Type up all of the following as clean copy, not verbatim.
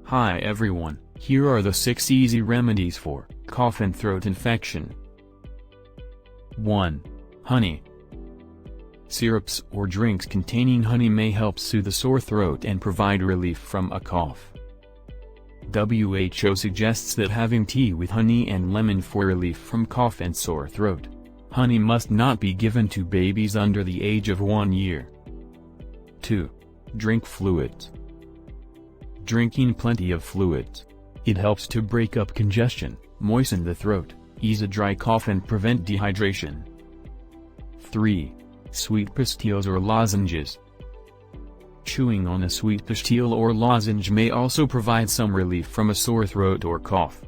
Hi everyone, here are the 6 easy remedies for cough and throat infection. 1. Honey. Syrups or drinks containing honey may help soothe a sore throat and provide relief from a cough. WHO suggests that having tea with honey and lemon for relief from cough and sore throat. Honey must not be given to babies under the age of 1 year. 2. Drink fluids. Drinking plenty of fluids. It helps to break up congestion, moisten the throat, ease a dry cough and prevent dehydration. 3. Sweet pastilles or lozenges. Chewing on a sweet pastille or lozenge may also provide some relief from a sore throat or cough.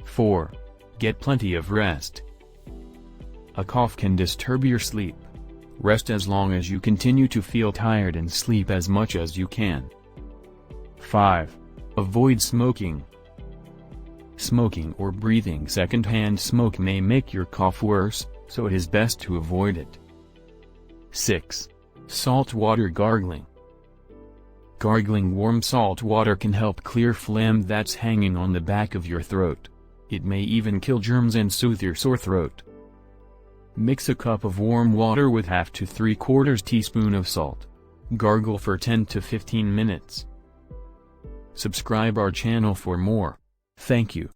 4. Get plenty of rest. A cough can disturb your sleep. Rest as long as you continue to feel tired and sleep as much as you can. 5. Avoid smoking. Smoking or breathing secondhand smoke may make your cough worse, so it is best to avoid it. 6. Salt water gargling. Gargling warm salt water can help clear phlegm that's hanging on the back of your throat. It may even kill germs and soothe your sore throat. Mix a cup of warm water with 1/2 to 3/4 teaspoon of salt. Gargle for 10 to 15 minutes. Subscribe our channel for more. Thank you.